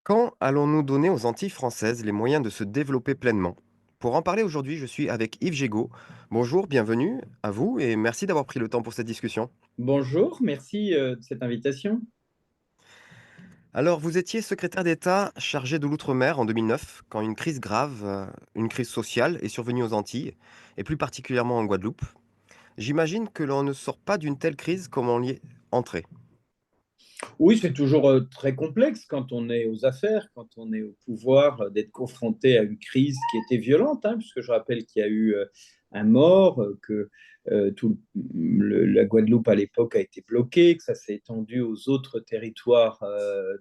Quand allons-nous donner aux Antilles françaises les moyens de se développer pleinement? Pour en parler aujourd'hui, je suis avec Yves Gégaud. Bonjour, bienvenue à vous et merci d'avoir pris le temps pour cette discussion. Bonjour, merci de cette invitation. Alors, vous étiez secrétaire d'État chargé de l'outre-mer en 2009, quand une crise grave, une crise sociale, est survenue aux Antilles, et plus particulièrement en Guadeloupe. J'imagine que l'on ne sort pas d'une telle crise comme on y est entré. Oui, c'est toujours très complexe quand on est aux affaires, quand on est au pouvoir, d'être confronté à une crise qui était violente, hein, puisque je rappelle qu'il y a eu un mort, que la Guadeloupe à l'époque a été bloquée, que ça s'est étendu aux autres territoires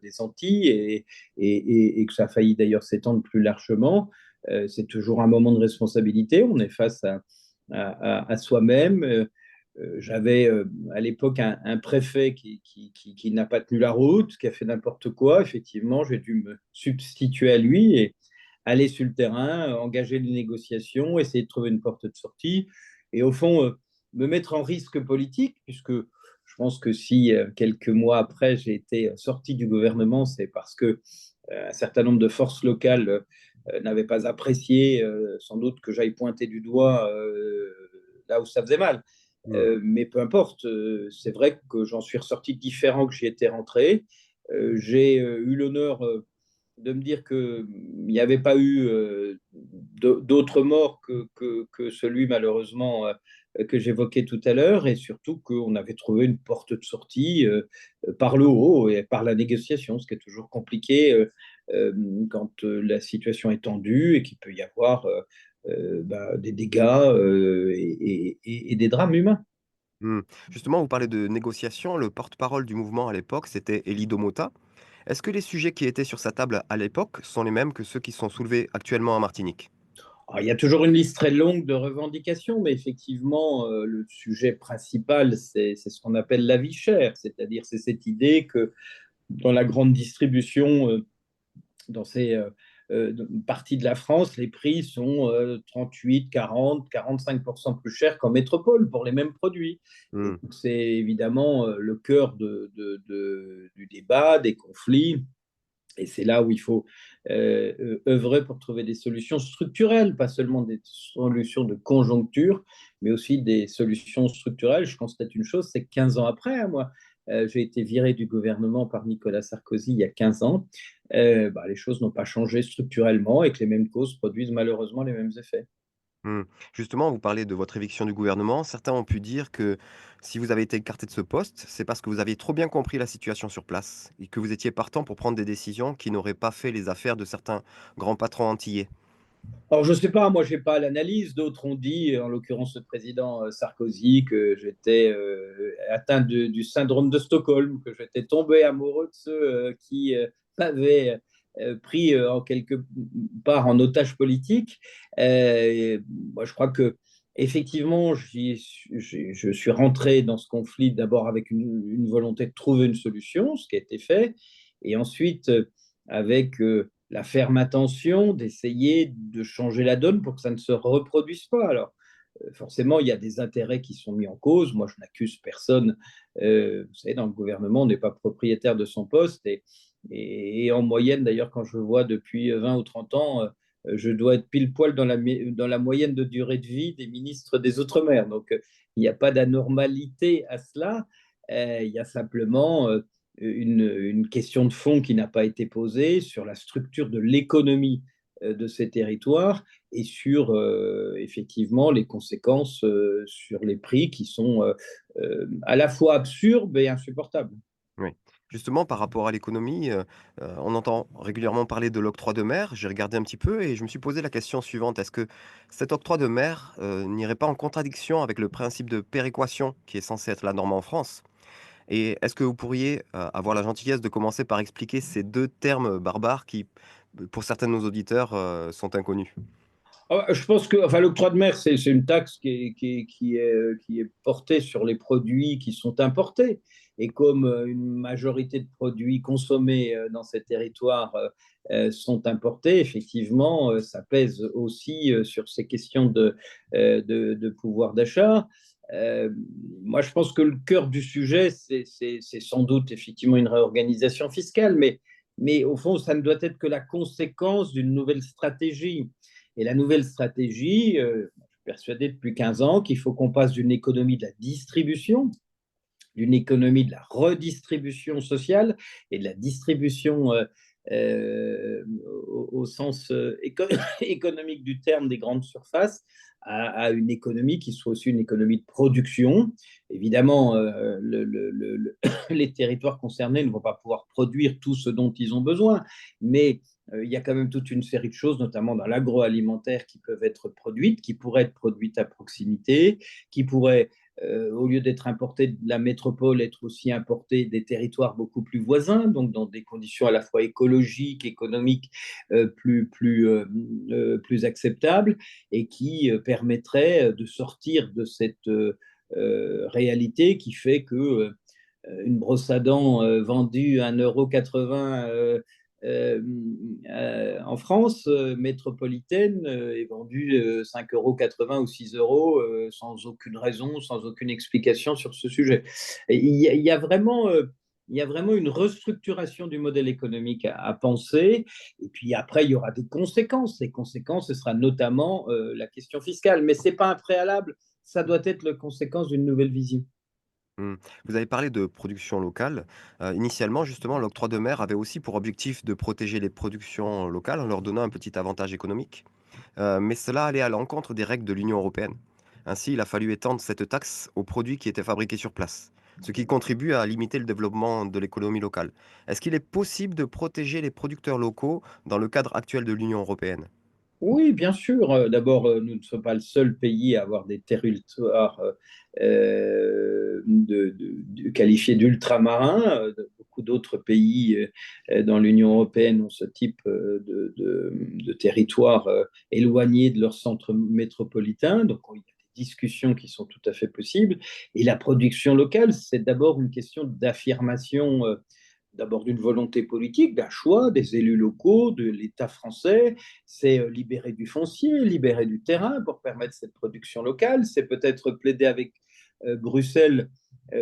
des Antilles et que ça a failli d'ailleurs s'étendre plus largement. C'est toujours un moment de responsabilité. On est face à soi-même. J'avais à l'époque un préfet qui n'a pas tenu la route, qui a fait n'importe quoi. Effectivement, j'ai dû me substituer à lui et aller sur le terrain, engager les négociations, essayer de trouver une porte de sortie et au fond, me mettre en risque politique, puisque je pense que si quelques mois après j'ai été sorti du gouvernement, c'est parce que un certain nombre de forces locales n'avaient pas apprécié sans doute que j'aille pointer du doigt là où ça faisait mal. Hmm. Mais peu importe, c'est vrai que j'en suis ressorti différent que j'y étais rentré. J'ai eu l'honneur de me dire qu'il n'y avait pas eu d'autres morts que celui malheureusement que j'évoquais tout à l'heure, et surtout qu'on avait trouvé une porte de sortie par le haut et par la négociation, ce qui est toujours compliqué quand la situation est tendue et qu'il peut y avoir des dégâts et des drames humains. Hmm. Justement, vous parlez de négociations. Le porte-parole du mouvement à l'époque, c'était Elie Domota. Est-ce que les sujets qui étaient sur sa table à l'époque sont les mêmes que ceux qui sont soulevés actuellement en Martinique? Alors, il y a toujours une liste très longue de revendications, mais effectivement, le sujet principal, c'est ce qu'on appelle la vie chère, c'est-à-dire c'est cette idée que dans la grande distribution, dans ces parties de la France, les prix sont 38, 40, 45% plus chers qu'en métropole pour les mêmes produits. Et Hmm. c'est évidemment le cœur du débat, des conflits. Et c'est là où il faut œuvrer pour trouver des solutions structurelles, pas seulement des solutions de conjoncture, mais aussi des solutions structurelles. Je constate une chose, c'est que 15 ans après, hein, moi, j'ai été viré du gouvernement par Nicolas Sarkozy il y a 15 ans, les choses n'ont pas changé structurellement et que les mêmes causes produisent malheureusement les mêmes effets. Hmm. Justement, vous parlez de votre éviction du gouvernement. Certains ont pu dire que si vous avez été écarté de ce poste, c'est parce que vous aviez trop bien compris la situation sur place et que vous étiez partant pour prendre des décisions qui n'auraient pas fait les affaires de certains grands patrons antillais. Alors, je ne sais pas, moi, je n'ai pas l'analyse. D'autres ont dit, en l'occurrence le président Sarkozy, que j'étais atteint du syndrome de Stockholm, que j'étais tombé amoureux de ceux qui m'avaient pris en quelque part en otage politique. Moi, je crois que effectivement, je suis rentré dans ce conflit d'abord avec une volonté de trouver une solution, ce qui a été fait, et ensuite avec la ferme intention d'essayer de changer la donne pour que ça ne se reproduise pas. Alors, forcément, il y a des intérêts qui sont mis en cause. Moi, je n'accuse personne. Vous savez, dans le gouvernement, on n'est pas propriétaire de son poste. Et en moyenne, d'ailleurs, quand je vois depuis 20 ou 30 ans, je dois être pile poil dans la moyenne de durée de vie des ministres des Outre-mer. Donc, il n'y a pas d'anormalité à cela. Il y a simplement une question de fond qui n'a pas été posée sur la structure de l'économie de ces territoires et sur effectivement les conséquences sur les prix qui sont à la fois absurdes et insupportables. Oui. Justement, par rapport à l'économie, on entend régulièrement parler de l'octroi de mer. J'ai regardé un petit peu et je me suis posé la question suivante. Est-ce que cet octroi de mer, n'irait pas en contradiction avec le principe de péréquation qui est censé être la norme en France? Et est-ce que vous pourriez, avoir la gentillesse de commencer par expliquer ces 2 termes barbares qui, pour certains de nos auditeurs, sont inconnus? Je pense que enfin, l'octroi de mer, c'est une taxe qui est portée sur les produits qui sont importés. Et comme une majorité de produits consommés dans ces territoires sont importés, effectivement, ça pèse aussi sur ces questions de pouvoir d'achat. Euh, Moi, je pense que le cœur du sujet, c'est sans doute effectivement une réorganisation fiscale, mais mais au fond, ça ne doit être que la conséquence d'une nouvelle stratégie. Et la nouvelle stratégie, je suis persuadé depuis 15 ans qu'il faut qu'on passe d'une économie de la distribution, d'une économie de la redistribution sociale et de la distribution au sens économique du terme des grandes surfaces à une économie qui soit aussi une économie de production. Évidemment, les territoires concernés ne vont pas pouvoir produire tout ce dont ils ont besoin, mais il y a quand même toute une série de choses, notamment dans l'agroalimentaire, qui peuvent être produites, qui pourraient être produites à proximité, qui pourraient au lieu d'être importé de la métropole, être aussi importé des territoires beaucoup plus voisins, donc dans des conditions à la fois écologiques, économiques plus acceptables, et qui permettraient de sortir de cette réalité qui fait que une brosse à dents vendue à 1,80 € en France métropolitaine est vendue 5,80 € ou 6 € sans aucune raison, sans aucune explication sur ce sujet. Et il y a vraiment il y a vraiment une restructuration du modèle économique à penser. Et puis après, il y aura des conséquences. Les conséquences, ce sera notamment la question fiscale. Mais ce n'est pas un préalable, ça doit être la conséquence d'une nouvelle vision. Mmh. Vous avez parlé de production locale. Initialement, justement, l'octroi de mer avait aussi pour objectif de protéger les productions locales en leur donnant un petit avantage économique. Mais cela allait à l'encontre des règles de l'Union européenne. Ainsi, il a fallu étendre cette taxe aux produits qui étaient fabriqués sur place, ce qui contribue à limiter le développement de l'économie locale. Est-ce qu'il est possible de protéger les producteurs locaux dans le cadre actuel de l'Union européenne? Oui, bien sûr. D'abord, nous ne sommes pas le seul pays à avoir des territoires qualifiés d'ultramarins. Beaucoup d'autres pays dans l'Union européenne ont ce type de territoire éloigné de leur centre métropolitain. Donc, il y a des discussions qui sont tout à fait possibles. Et la production locale, c'est d'abord une question d'affirmation d'abord d'une volonté politique, d'un choix des élus locaux, de l'État français, c'est libérer du foncier, libérer du terrain pour permettre cette production locale, c'est peut-être plaider avec Bruxelles,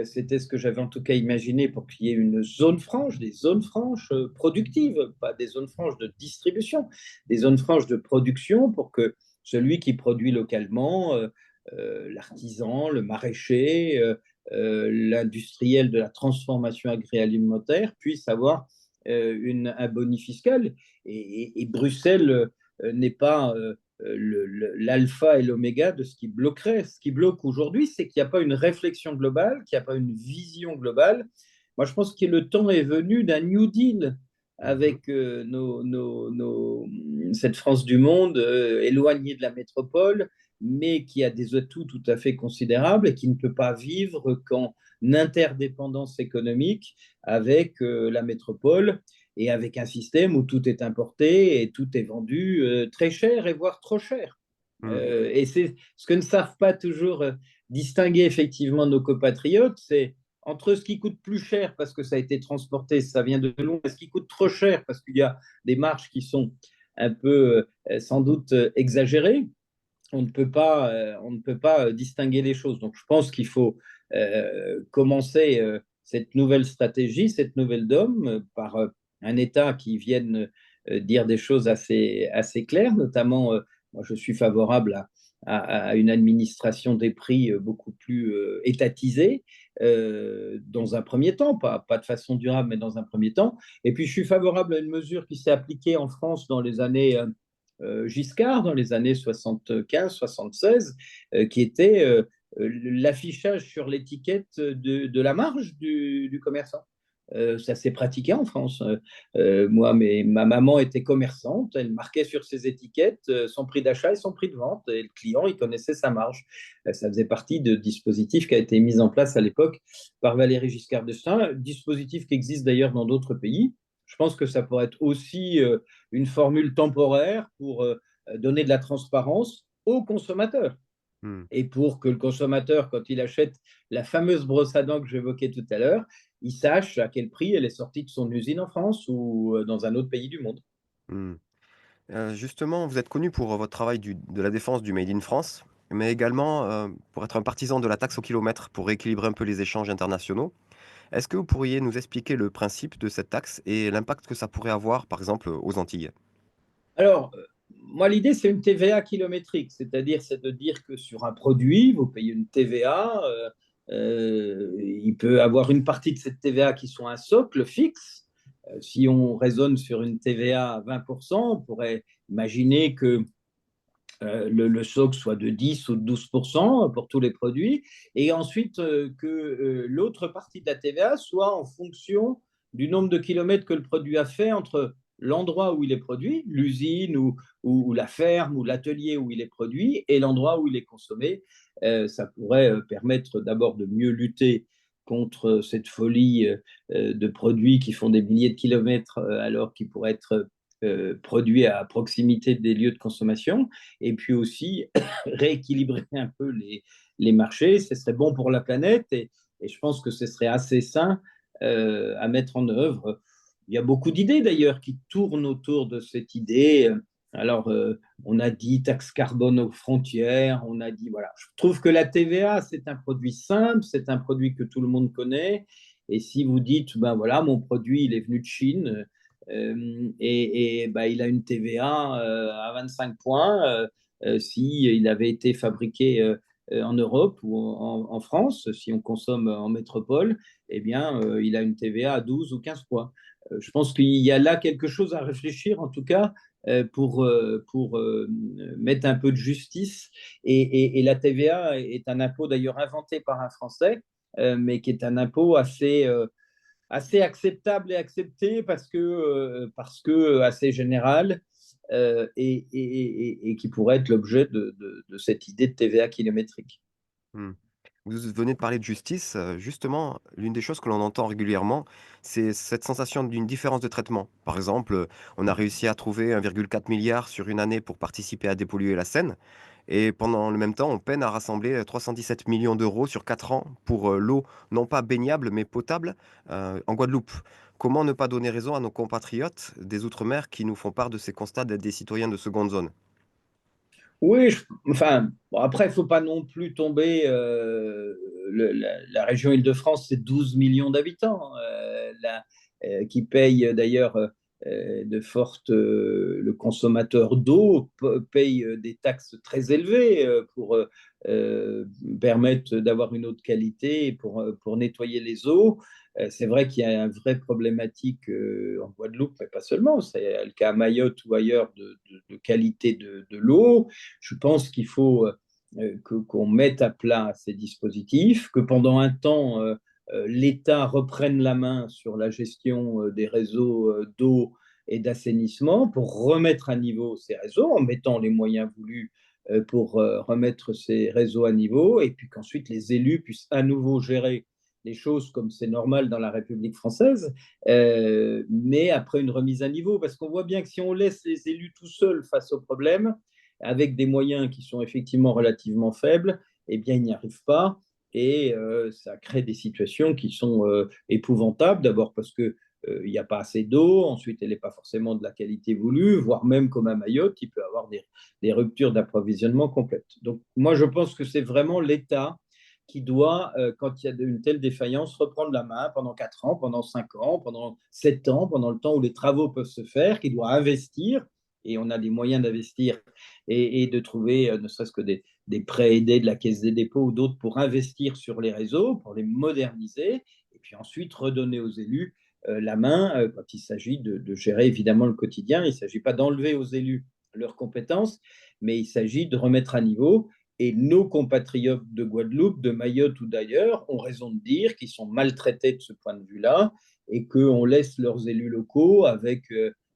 c'était ce que j'avais en tout cas imaginé pour qu'il y ait une zone franche, des zones franches productives, pas des zones franches de distribution, des zones franches de production pour que celui qui produit localement, l'artisan, le maraîcher, l'industriel de la transformation agroalimentaire puisse avoir un boni fiscal. Et Bruxelles n'est pas l'alpha et l'oméga de ce qui bloquerait. Ce qui bloque aujourd'hui, c'est qu'il n'y a pas une réflexion globale, qu'il n'y a pas une vision globale. Moi, je pense que le temps est venu d'un New Deal Mhm. avec cette France du monde éloignée de la métropole, mais qui a des atouts tout à fait considérables et qui ne peut pas vivre qu'en interdépendance économique avec la métropole et avec un système où tout est importé et tout est vendu très cher et voire trop cher. Mm. Et c'est ce que ne savent pas toujours distinguer effectivement nos compatriotes, c'est entre ce qui coûte plus cher parce que ça a été transporté, ça vient de loin, et ce qui coûte trop cher parce qu'il y a des marges qui sont un peu sans doute exagérées. On ne peut pas distinguer les choses. Donc je pense qu'il faut commencer cette nouvelle stratégie, cette nouvelle DOM par un État qui vienne dire des choses assez claires, notamment moi je suis favorable à une administration des prix beaucoup plus étatisée dans un premier temps, pas de façon durable, mais dans un premier temps. Et puis je suis favorable à une mesure qui s'est appliquée en France dans les années Giscard dans les années 75-76, qui était l'affichage sur l'étiquette de la marge du commerçant. Ça s'est pratiqué en France. Moi, ma maman était commerçante, elle marquait sur ses étiquettes son prix d'achat et son prix de vente, et le client, il connaissait sa marge. Ça faisait partie de dispositifs qui a été mis en place à l'époque par Valéry Giscard d'Estaing, dispositif qui existe d'ailleurs dans d'autres pays. Je pense que ça pourrait être aussi une formule temporaire pour donner de la transparence aux consommateurs. Mm. Et pour que le consommateur, quand il achète la fameuse brosse à dents que j'évoquais tout à l'heure, il sache à quel prix elle est sortie de son usine en France ou dans un autre pays du monde. Mm. Justement, vous êtes connu pour votre travail de la défense du Made in France, mais également pour être un partisan de la taxe au kilomètre pour rééquilibrer un peu les échanges internationaux. Est-ce que vous pourriez nous expliquer le principe de cette taxe et l'impact que ça pourrait avoir, par exemple, aux Antilles? Alors, moi, l'idée, c'est une TVA kilométrique, c'est-à-dire, c'est de dire que sur un produit, vous payez une TVA, il peut avoir une partie de cette TVA qui soit un socle fixe. Si on raisonne sur une TVA à 20%, on pourrait imaginer que le socle soit de 10 ou de 12% pour tous les produits, et ensuite que l'autre partie de la TVA soit en fonction du nombre de kilomètres que le produit a fait entre l'endroit où il est produit, l'usine ou la ferme ou l'atelier où il est produit, et l'endroit où il est consommé. Ça pourrait permettre d'abord de mieux lutter contre cette folie de produits qui font des milliers de kilomètres alors qu'ils pourraient être produits à proximité des lieux de consommation, et puis aussi rééquilibrer un peu les marchés. Ce serait bon pour la planète, et je pense que ce serait assez sain à mettre en œuvre. Il y a beaucoup d'idées d'ailleurs qui tournent autour de cette idée. Alors, on a dit taxe carbone aux frontières, on a dit, voilà. Je trouve que la TVA, c'est un produit simple, c'est un produit que tout le monde connaît. Et si vous dites, ben voilà, mon produit, il est venu de Chine, il a une TVA à 25 points s'il avait été fabriqué en Europe ou en France, si on consomme en métropole, eh bien, il a une TVA à 12 ou 15 points. Je pense qu'il y a là quelque chose à réfléchir, en tout cas, pour mettre un peu de justice. Et la TVA est un impôt d'ailleurs inventé par un Français, mais qui est un impôt assez acceptable et accepté parce que assez général et qui pourrait être l'objet de cette idée de TVA kilométrique. Mmh. Vous venez de parler de justice, justement, l'une des choses que l'on entend régulièrement, c'est cette sensation d'une différence de traitement. Par exemple, on a réussi à trouver 1,4 milliard sur une année pour participer à dépolluer la Seine et pendant le même temps, on peine à rassembler, 317 millions d'euros sur 4 ans pour, l'eau non pas baignable mais potable, en Guadeloupe. Comment ne pas donner raison à nos compatriotes des outre-mer qui nous font part de ces constats d'être des citoyens de seconde zone? Oui, enfin, bon, après, il ne faut pas non plus tomber. La région Île-de-France, c'est 12 millions d'habitants, qui payent d'ailleurs le consommateur d'eau paye des taxes très élevées pour permettre d'avoir une eau de qualité et pour nettoyer les eaux. C'est vrai qu'il y a une vraie problématique en Guadeloupe, mais pas seulement. C'est le cas à Mayotte ou ailleurs de qualité de l'eau. Je pense qu'il faut qu'on mette à plat ces dispositifs, que pendant un temps, l'État reprenne la main sur la gestion des réseaux d'eau et d'assainissement pour remettre à niveau ces réseaux en mettant les moyens voulus pour remettre ces réseaux à niveau, et puis qu'ensuite les élus puissent à nouveau gérer les choses comme c'est normal dans la République française, mais après une remise à niveau, parce qu'on voit bien que si on laisse les élus tout seuls face au problème, avec des moyens qui sont effectivement relativement faibles, eh bien, ils n'y arrivent pas. Et ça crée des situations qui sont épouvantables. D'abord parce que il n'y a pas assez d'eau, ensuite elle n'est pas forcément de la qualité voulue, voire même comme à Mayotte, il peut y avoir des ruptures d'approvisionnement complètes. Donc moi je pense que c'est vraiment l'État qui doit, quand il y a une telle défaillance, reprendre la main pendant 4 ans, pendant 5 ans, pendant 7 ans, pendant le temps où les travaux peuvent se faire, qui doit investir, et on a les moyens d'investir et de trouver ne serait-ce que des prêts aidés de la Caisse des dépôts ou d'autres pour investir sur les réseaux, pour les moderniser, et puis ensuite redonner aux élus la main quand il s'agit de gérer évidemment le quotidien. Il ne s'agit pas d'enlever aux élus leurs compétences, mais il s'agit de remettre à niveau. Et nos compatriotes de Guadeloupe, de Mayotte ou d'ailleurs ont raison de dire qu'ils sont maltraités de ce point de vue-là et qu'on laisse leurs élus locaux avec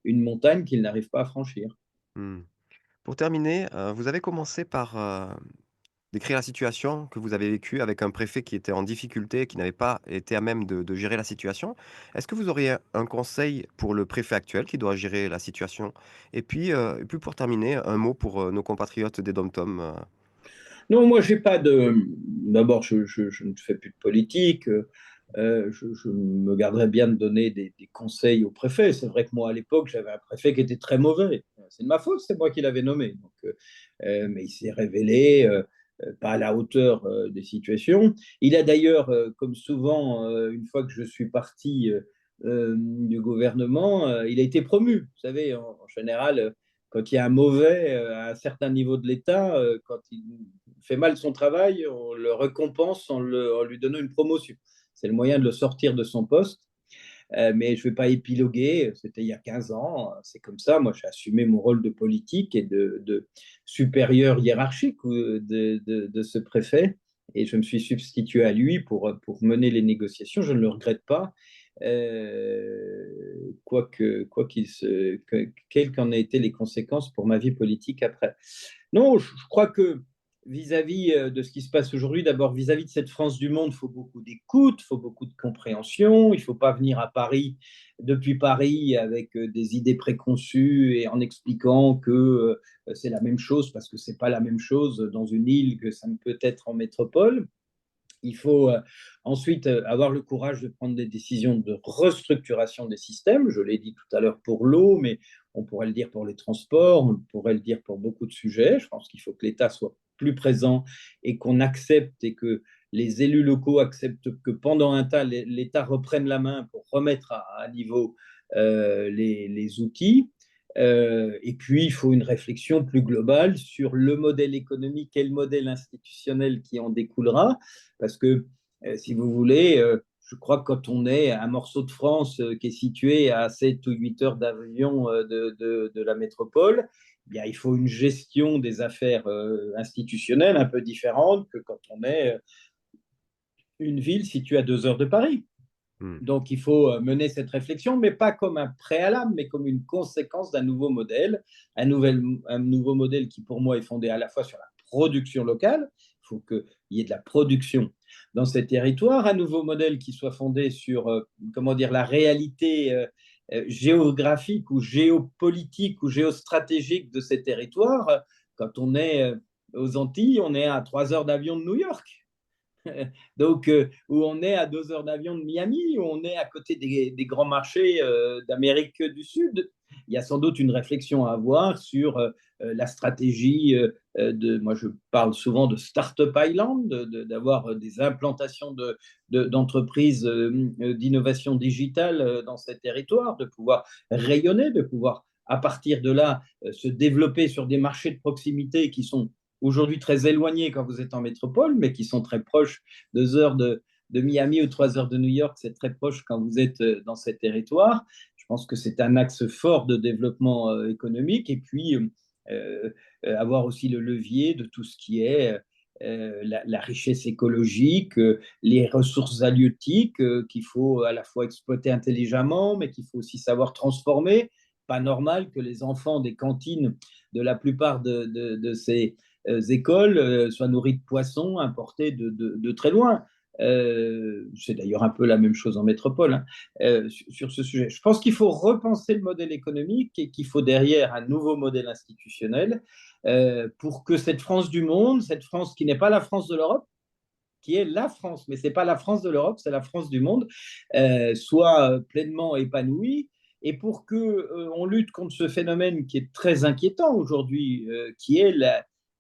une montagne qu'ils n'arrivent pas à franchir. Mmh. Pour terminer, vous avez commencé par, décrire la situation que vous avez vécue avec un préfet qui était en difficulté, qui n'avait pas été à même de gérer la situation. Est-ce que vous auriez un conseil pour le préfet actuel qui doit gérer la situation? Et puis pour terminer, un mot pour, nos compatriotes des DOM-TOM, Non, moi, j'ai pas de. D'abord, je ne fais plus de politique. Je me garderais bien de donner des conseils au préfet. C'est vrai que moi, à l'époque, j'avais un préfet qui était très mauvais. C'est de ma faute, c'est moi qui l'avais nommé. Donc, mais il s'est révélé. pas à la hauteur des situations. Il a d'ailleurs, comme souvent, une fois que je suis parti du gouvernement, il a été promu. Vous savez, en général, quand il y a un mauvais à un certain niveau de l'État, quand il fait mal son travail, on le récompense en lui donnant une promotion. C'est le moyen de le sortir de son poste. Mais je ne vais pas épiloguer, c'était il y a 15 ans, c'est comme ça. Moi, j'ai assumé mon rôle de politique et de supérieur hiérarchique de ce préfet, et je me suis substitué à lui pour mener les négociations. Je ne le regrette pas, quelles qu'en aient été les conséquences pour ma vie politique après. Non, je crois que vis-à-vis de ce qui se passe aujourd'hui, d'abord vis-à-vis de cette France du monde, il faut beaucoup d'écoute, il faut beaucoup de compréhension. Il ne faut pas venir à Paris, depuis Paris, avec des idées préconçues et en expliquant que c'est la même chose, parce que ce n'est pas la même chose dans une île que ça ne peut être en métropole. Il faut ensuite avoir le courage de prendre des décisions de restructuration des systèmes. Je l'ai dit tout à l'heure pour l'eau, mais on pourrait le dire pour les transports, on pourrait le dire pour beaucoup de sujets. Je pense qu'il faut que l'État soit plus présent et qu'on accepte et que les élus locaux acceptent que pendant un temps, l'État reprenne la main pour remettre à niveau les outils. Et puis, il faut une réflexion plus globale sur le modèle économique et le modèle institutionnel qui en découlera. Parce que, si vous voulez, je crois que quand on est un morceau de France qui est situé à 7 ou 8 heures d'avion de la métropole, eh bien, il faut une gestion des affaires institutionnelles un peu différente que quand on est une ville située à 2 heures de Paris. Mmh. Donc, il faut mener cette réflexion, mais pas comme un préalable, mais comme une conséquence d'un nouveau modèle, un nouveau modèle qui, pour moi, est fondé à la fois sur la production locale. Il faut qu'il y ait de la production dans ces territoires, un nouveau modèle qui soit fondé sur, comment dire, la réalité géographique ou géopolitique ou géostratégique de ces territoires. Quand on est aux Antilles, on est à 3 heures d'avion de New York. Donc, où on est à 2 heures d'avion de Miami, où on est à côté des grands marchés d'Amérique du Sud. Il y a sans doute une réflexion à avoir sur la stratégie moi je parle souvent de Startup Island, d'avoir des implantations d'entreprises d'innovation digitale dans ces territoires, de pouvoir rayonner, de pouvoir à partir de là se développer sur des marchés de proximité qui sont aujourd'hui très éloignés quand vous êtes en métropole, mais qui sont très proches. 2 heures de Miami ou 3 heures de New York, c'est très proche quand vous êtes dans ces territoires. Je pense que c'est un axe fort de développement économique. Et puis, avoir aussi le levier de tout ce qui est la richesse écologique, les ressources halieutiques qu'il faut à la fois exploiter intelligemment, mais qu'il faut aussi savoir transformer. Pas normal que les enfants des cantines de la plupart de ces écoles soient nourries de poissons importés de très loin. C'est d'ailleurs un peu la même chose en métropole, hein, sur ce sujet. Je pense qu'il faut repenser le modèle économique et qu'il faut derrière un nouveau modèle institutionnel pour que cette France du monde, cette France qui n'est pas la France de l'Europe, qui est la France, mais ce n'est pas la France de l'Europe, c'est la France du monde, soit pleinement épanouie. Et pour qu'on lutte contre ce phénomène qui est très inquiétant aujourd'hui, qui est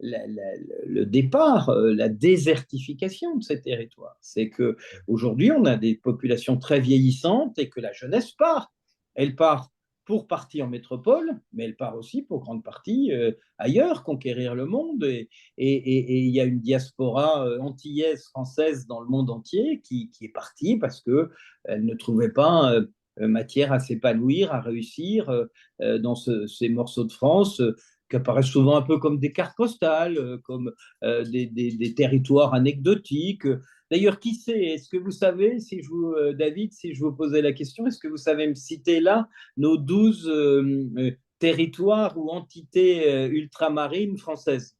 le départ, la désertification de ces territoires. C'est qu'aujourd'hui, on a des populations très vieillissantes et que la jeunesse part. Elle part pour partie en métropole, mais elle part aussi pour grande partie ailleurs, conquérir le monde. Et il y a une diaspora antillaise française dans le monde entier qui est partie parce qu'elle ne trouvait pas matière à s'épanouir, à réussir dans ces morceaux de France qui apparaissent souvent un peu comme des cartes postales, comme des territoires anecdotiques. D'ailleurs, qui sait, est-ce que vous savez, si je vous, David, si je vous posais la question, est-ce que vous savez me citer là nos 12 territoires ou entités ultramarines françaises?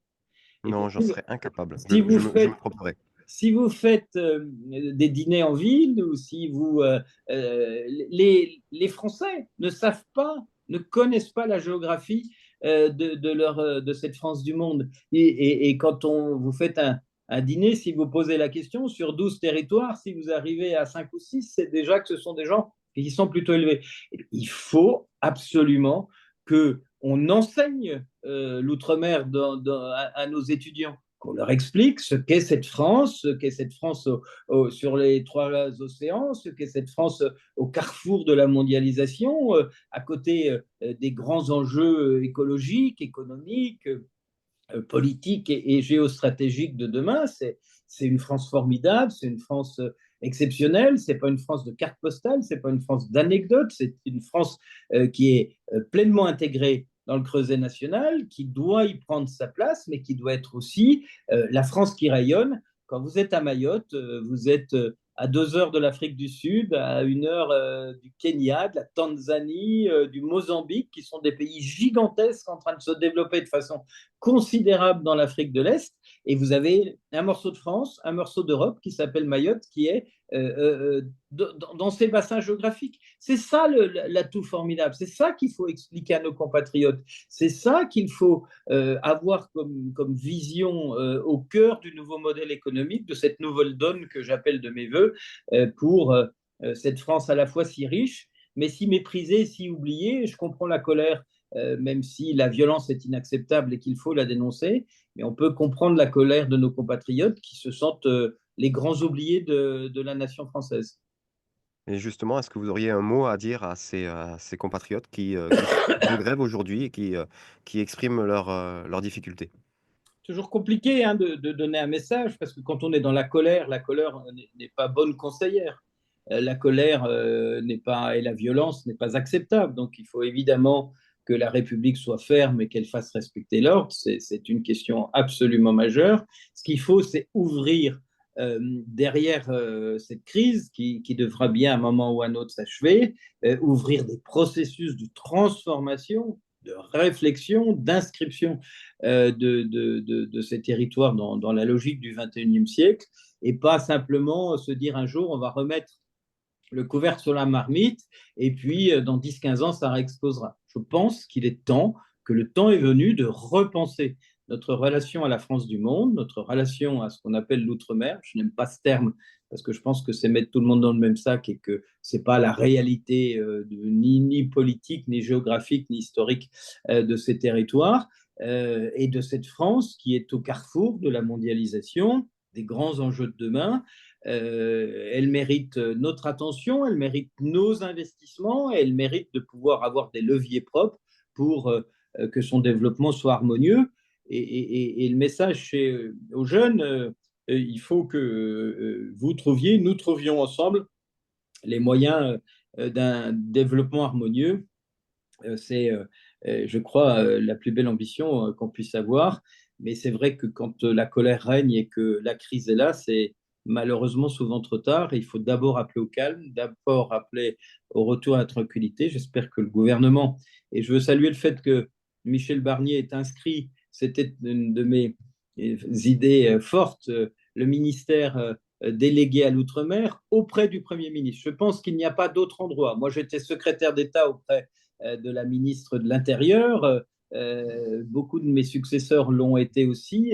Et Non, j'en serais incapable. si vous Je me faites tromperais. si vous faites des dîners en ville ou si vous les Français ne savent pas, ne connaissent pas la géographie de cette France du monde. Et quand vous faites un dîner, si vous posez la question sur 12 territoires, si vous arrivez à 5 ou 6, c'est déjà que ce sont des gens qui sont plutôt élevés. Il faut absolument qu'on enseigne l'outre-mer à nos étudiants, qu'on leur explique ce qu'est cette France, ce qu'est cette France sur les trois océans, ce qu'est cette France au carrefour de la mondialisation, à côté des grands enjeux écologiques, économiques, politiques et géostratégiques de demain. C'est une France formidable, c'est une France exceptionnelle, c'est pas une France de carte postale, c'est pas une France d'anecdotes, c'est une France qui est pleinement intégrée dans le creuset national, qui doit y prendre sa place, mais qui doit être aussi la France qui rayonne. Quand vous êtes à Mayotte, vous êtes à 2 heures de l'Afrique du Sud, à 1 heure du Kenya, de la Tanzanie, du Mozambique, qui sont des pays gigantesques en train de se développer de façon considérable dans l'Afrique de l'Est. Et vous avez un morceau de France, un morceau d'Europe qui s'appelle Mayotte, qui est dans ces bassins géographiques. C'est ça l'atout formidable. C'est ça qu'il faut expliquer à nos compatriotes. C'est ça qu'il faut avoir comme vision au cœur du nouveau modèle économique, de cette nouvelle donne que j'appelle de mes voeux pour cette France à la fois si riche, mais si méprisée, si oubliée. Je comprends la colère, même si la violence est inacceptable et qu'il faut la dénoncer, mais on peut comprendre la colère de nos compatriotes qui se sentent les grands oubliés de la nation française. Et justement, est-ce que vous auriez un mot à dire à ces compatriotes qui sont en grève aujourd'hui et qui expriment leurs difficultés? Toujours compliqué hein, de donner un message parce que quand on est dans la colère n'est pas bonne conseillère. La colère n'est pas et la violence n'est pas acceptable. Donc il faut évidemment que la République soit ferme et qu'elle fasse respecter l'ordre. C'est une question absolument majeure. Ce qu'il faut, c'est ouvrir derrière cette crise qui devra bien à un moment ou à un autre s'achever, ouvrir des processus de transformation, de réflexion, d'inscription de ces territoires dans la logique du 21e siècle et pas simplement se dire un jour on va remettre le couvercle sur la marmite et puis dans 10-15 ans ça réexplosera. Je pense qu'il est temps, que le temps est venu de repenser notre relation à la France du monde, notre relation à ce qu'on appelle l'outre-mer. Je n'aime pas ce terme parce que je pense que c'est mettre tout le monde dans le même sac et que ce n'est pas la réalité ni politique, ni géographique, ni historique de ces territoires et de cette France qui est au carrefour de la mondialisation, des grands enjeux de demain. Elle mérite notre attention, elle mérite nos investissements, et elle mérite de pouvoir avoir des leviers propres pour que son développement soit harmonieux. Et le message aux jeunes, il faut que vous trouviez, nous trouvions ensemble les moyens d'un développement harmonieux. C'est, je crois, la plus belle ambition qu'on puisse avoir. Mais c'est vrai que quand la colère règne et que la crise est là, c'est malheureusement souvent trop tard. Il faut d'abord appeler au calme, d'abord appeler au retour à la tranquillité. J'espère que le gouvernement, et je veux saluer le fait que Michel Barnier est inscrit, c'était une de mes idées fortes, le ministère délégué à l'outre-mer auprès du Premier ministre. Je pense qu'il n'y a pas d'autre endroit. Moi, j'étais secrétaire d'État auprès de la ministre de l'Intérieur. Beaucoup de mes successeurs l'ont été aussi.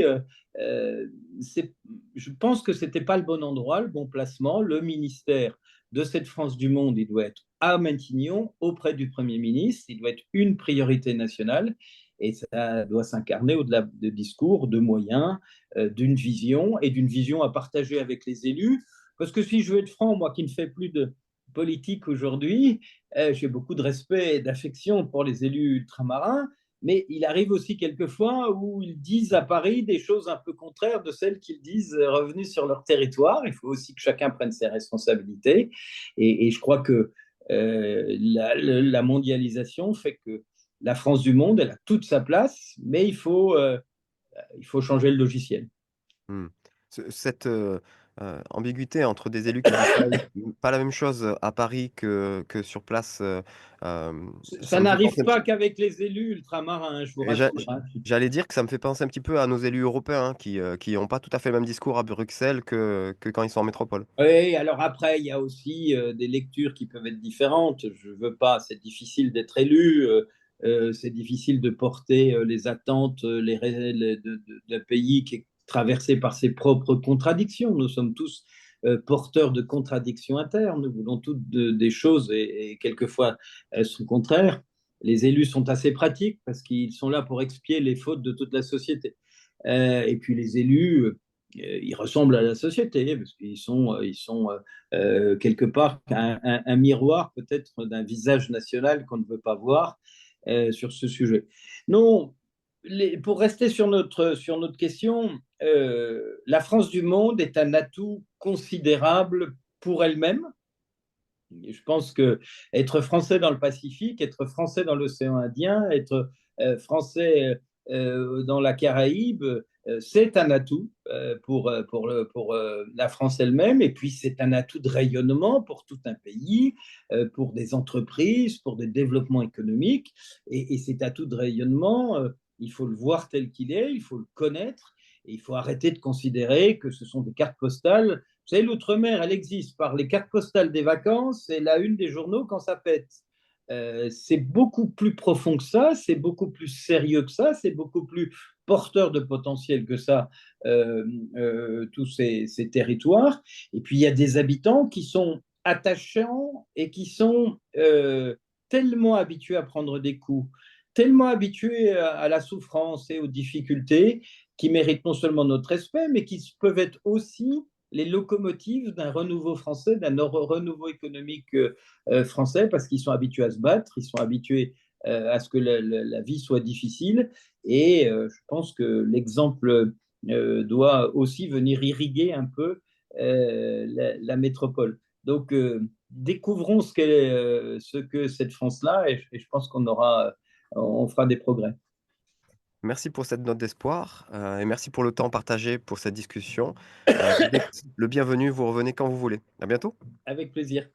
Je pense que ce n'était pas le bon endroit, le bon placement. Le ministère de cette France du monde, il doit être à Matignon, auprès du Premier ministre. Il doit être une priorité nationale. Et ça doit s'incarner au-delà de discours, de moyens, d'une vision et d'une vision à partager avec les élus. Parce que si je veux être franc, moi qui ne fais plus de politique aujourd'hui, j'ai beaucoup de respect et d'affection pour les élus ultramarins, mais il arrive aussi quelquefois où ils disent à Paris des choses un peu contraires de celles qu'ils disent revenus sur leur territoire. Il faut aussi que chacun prenne ses responsabilités. Et je crois que la mondialisation fait que la France du monde, elle a toute sa place, mais il faut changer le logiciel. Mmh. Cette, ambiguïté entre des élus qui disent pas la même chose à Paris que sur place, ça Ça me fait n'arrive penser un pas petit qu'avec les élus ultramarins, je vous et rassure. Hein. j'allais dire que ça me fait penser un petit peu à nos élus européens, hein, qui ont pas tout à fait le même discours à Bruxelles que quand ils sont en métropole. Oui, alors après, il y a aussi des lectures qui peuvent être différentes. Je veux pas, c'est difficile d'être élu, c'est difficile de porter les attentes d'un pays qui est traversé par ses propres contradictions. Nous sommes tous porteurs de contradictions internes. Nous voulons toutes des choses et quelquefois elles sont contraires. Les élus sont assez pratiques parce qu'ils sont là pour expier les fautes de toute la société. Et puis les élus, ils ressemblent à la société parce ils sont quelque part un miroir peut-être d'un visage national qu'on ne veut pas voir sur ce sujet. Non, pour rester sur notre question, la France du monde est un atout considérable pour elle-même. Je pense que être français dans le Pacifique, être français dans l'océan Indien, être français dans la Caraïbe, c'est un atout pour la France elle-même, et puis c'est un atout de rayonnement pour tout un pays, pour des entreprises, pour des développements économiques, et cet atout de rayonnement, il faut le voir tel qu'il est, il faut le connaître, et il faut arrêter de considérer que ce sont des cartes postales. Vous savez, l'outre-mer, elle existe par les cartes postales des vacances et la une des journaux quand ça pète. C'est beaucoup plus profond que ça, c'est beaucoup plus sérieux que ça, c'est beaucoup plus porteur de potentiel que ça, tous ces territoires. Et puis, il y a des habitants qui sont attachants et qui sont tellement habitués à prendre des coups, tellement habitués à la souffrance et aux difficultés, qui méritent non seulement notre respect, mais qui peuvent être aussi les locomotives d'un renouveau français, d'un renouveau économique français, parce qu'ils sont habitués à se battre, ils sont habitués à ce que la vie soit difficile. Et je pense que l'exemple doit aussi venir irriguer un peu la métropole. Donc, découvrons ce que cette France-là, et je pense on fera des progrès. Merci pour cette note d'espoir, et merci pour le temps partagé pour cette discussion. Vous êtes le bienvenu, vous revenez quand vous voulez. À bientôt. Avec plaisir.